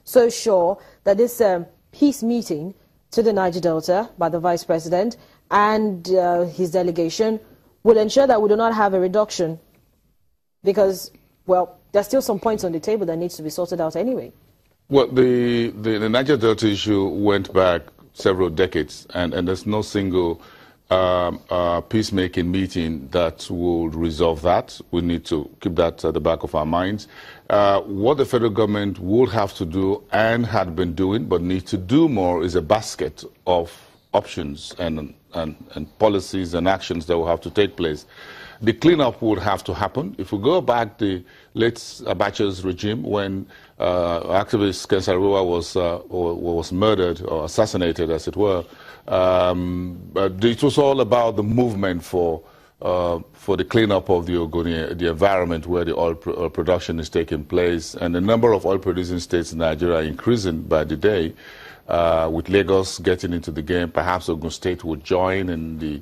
so sure that this peace meeting to the Niger Delta by the Vice President and his delegation will ensure that we do not have a reduction? Because, well, there's still some points on the table that needs to be sorted out anyway. Well, the Niger Delta issue went back several decades, and there's no single peacemaking meeting that will resolve that. We need to keep that at the back of our minds. What the federal government will have to do and had been doing but need to do more is a basket of options and policies and actions that will have to take place. The cleanup would have to happen. If we go back the late Abacha's regime, when activist Ken Saro-Wiwa was murdered or assassinated, as it were, it was all about the movement for the cleanup of the Ogoni, the environment where the oil production is taking place, and the number of oil-producing states in Nigeria are increasing by the day. With Lagos getting into the game, perhaps Ogun State would join in the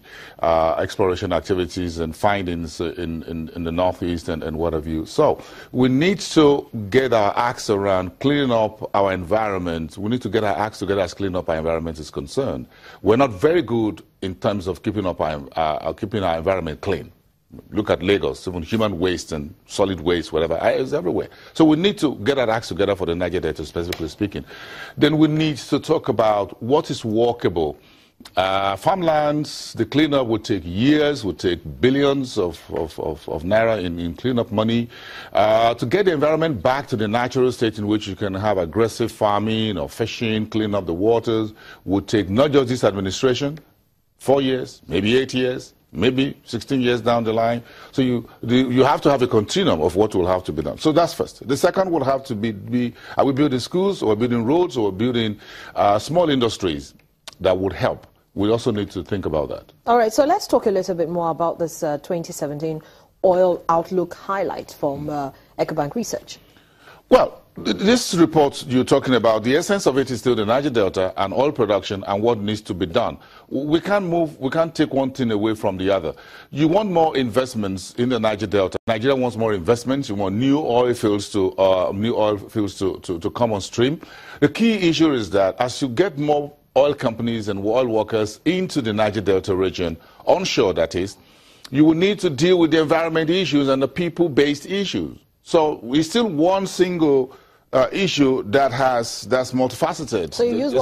exploration activities and findings in the northeast and what have you. So we need to get our acts around cleaning up our environment. We need to get our acts together as cleaning up our environment is concerned. We're not very good in terms of keeping up keeping our environment clean. Look at Lagos, even human waste and solid waste, whatever, it's everywhere. So we need to get our acts together for the Niger Delta, specifically speaking. Then we need to talk about what is workable. Farmlands, the cleanup would take years, would take billions of naira in cleanup money. To get the environment back to the natural state in which you can have aggressive farming or fishing, clean up the waters, would take not just this administration, 4 years, maybe 8 years, maybe 16 years down the line. So you have to have a continuum of what will have to be done. So that's first. The second will have to be are we building schools or building roads or building small industries that would help? We also need to think about that. All right, so let's talk a little bit more about this 2017 oil outlook highlight from Ecobank Research. Well, this report you're talking about, the essence of it is still the Niger Delta and oil production and what needs to be done. We can't take one thing away from the other. You want more investments in the Niger Delta. Nigeria wants more investments. You want new oil fields to come on stream. The key issue is that as you get more oil companies and oil workers into the Niger Delta region, onshore that is, you will need to deal with the environment issues and the people-based issues. So we still one single issue that's multifaceted. So you use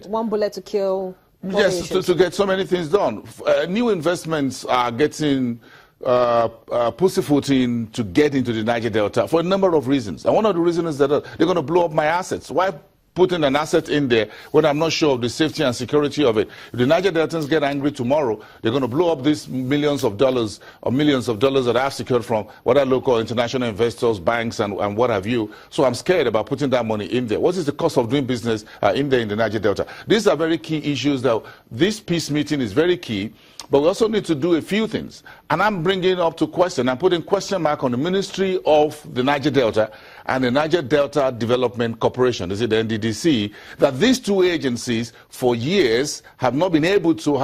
one bullet to kill. Yes, to get so many things done. New investments are getting pussyfooting to get into the Niger Delta for a number of reasons. And one of the reasons is that they're going to blow up my assets. Why putting an asset in there when I'm not sure of the safety and security of it? If the Niger Deltans get angry tomorrow, they're going to blow up these millions of dollars that I've secured from whether local, international investors, banks, and what have you. So I'm scared about putting that money in there. What is the cost of doing business in there in the Niger Delta? These are very key issues that this peace meeting is very key. But we also need to do a few things. And I'm bringing up to question, I'm putting question mark on the Ministry of the Niger Delta and the Niger Delta Development Corporation, is it the NDDC, that these two agencies for years have not been able to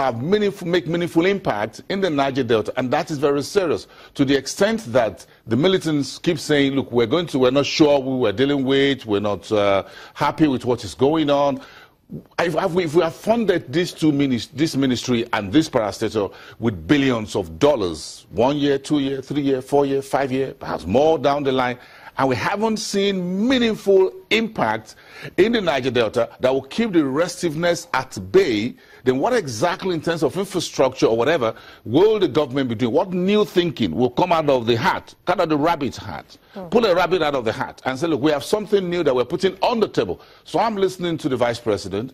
make meaningful impact in the Niger Delta. And that is very serious to the extent that the militants keep saying, look, we're not sure who we're dealing with, we're not happy with what is going on. If we have funded this ministry and this parastatal with billions of dollars, 1 year, 2 year, 3 year, 4 year, 5 year, perhaps more down the line, and we haven't seen meaningful impact in the Niger Delta that will keep the restiveness at bay, then what exactly in terms of infrastructure or whatever will the government be doing? What new thinking will come out of the hat, out of the rabbit's hat? Pull a rabbit out of the hat and say, look, we have something new that we're putting on the table. So I'm listening to the Vice President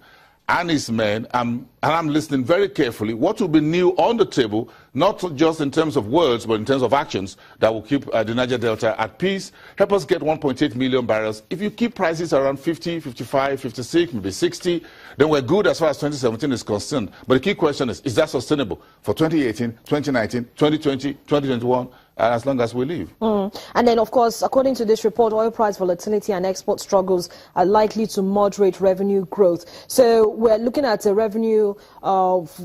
and his men, and I'm listening very carefully. What will be new on the table, not just in terms of words, but in terms of actions that will keep the Niger Delta at peace, help us get 1.8 million barrels. If you keep prices around 50, 55, 56, maybe 60, then we're good as far as 2017 is concerned. But the key question is that sustainable for 2018, 2019, 2020, 2021? As long as we live. And then, of course, according to this report, oil price volatility and export struggles are likely to moderate revenue growth. So we're looking at a revenue of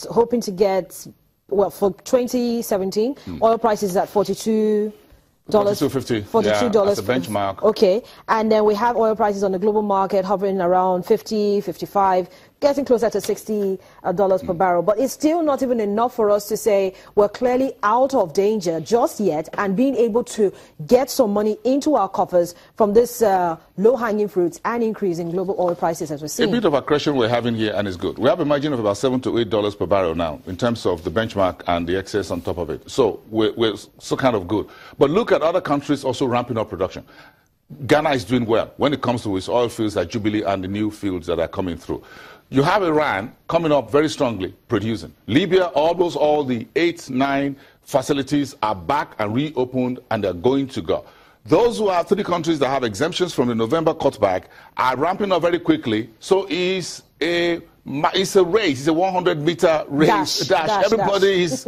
hoping to get, well, for 2017, oil prices at $42 $42.50. $42 as a benchmark. Okay, and then we have oil prices on the global market hovering around 50, 55, getting closer to $60 per barrel. But it's still not even enough for us to say we're clearly out of danger just yet, and being able to get some money into our coffers from this low-hanging fruits and increase in global oil prices as we're seeing. A bit of accretion we're having here, and it's good. We have a margin of about $7 to $8 per barrel now in terms of the benchmark and the excess on top of it. So we're so kind of good. But look at other countries also ramping up production. Ghana is doing well when it comes to its oil fields like Jubilee and the new fields that are coming through. You have Iran coming up very strongly, producing. Libya, almost all the 8, 9 facilities are back and reopened, and they're going to go. Those who are 3 countries that have exemptions from the November cutback are ramping up very quickly. So it's a race. It's a 100-meter race. Dash. Everybody is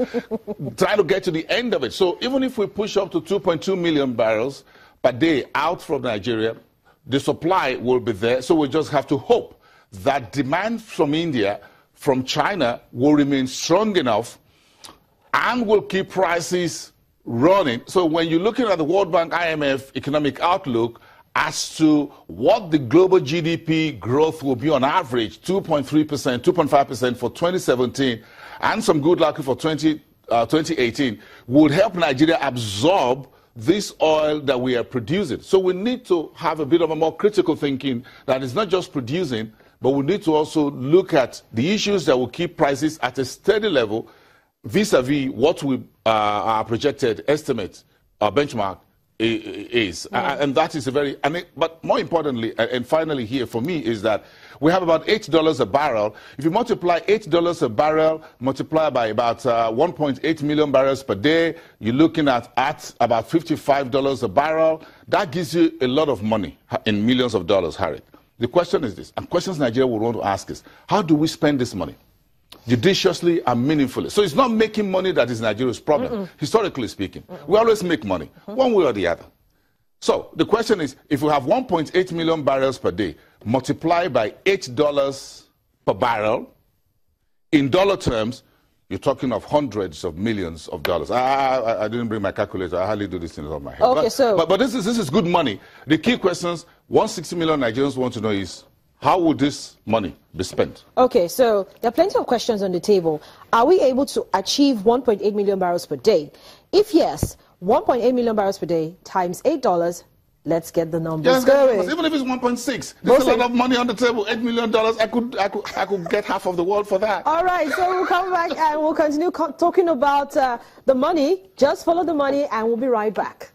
trying to get to the end of it. So even if we push up to 2.2 million barrels per day out from Nigeria, the supply will be there. So we just have to hope that demand from India, from China, will remain strong enough and will keep prices running. So when you're looking at the World Bank IMF economic outlook as to what the global GDP growth will be on average, 2.3%, 2.5% for 2017, and some good luck for 2018, would help Nigeria absorb this oil that we are producing. So we need to have a bit of a more critical thinking that it's not just producing, but we need to also look at the issues that will keep prices at a steady level vis-a-vis what our projected estimate, our benchmark is. And that is a very, but more importantly, and finally here for me, is that we have about $8 a barrel. If you multiply $8 a barrel, multiply by about 1.8 million barrels per day, you're looking at about $55 a barrel. That gives you a lot of money in millions of dollars, Harry. The question is this, and questions Nigeria will want to ask is, how do we spend this money? Judiciously and meaningfully. So it's not making money that is Nigeria's problem, historically speaking. We always make money, one way or the other. So the question is, if we have 1.8 million barrels per day, multiplied by $8 per barrel, in dollar terms, you're talking of hundreds of millions of dollars. I didn't bring my calculator. I hardly do this thing on my head. Okay, but this is good money. The key questions 160 million Nigerians want to know is, how would this money be spent? Okay, so there are plenty of questions on the table. Are we able to achieve 1.8 million barrels per day? If yes, 1.8 million barrels per day times $8, let's get the numbers going. Even if it's 1.6, there's a lot of money on the table. $8 million, I could get half of the world for that. All right, so we'll come back and we'll continue talking about the money. Just follow the money and we'll be right back.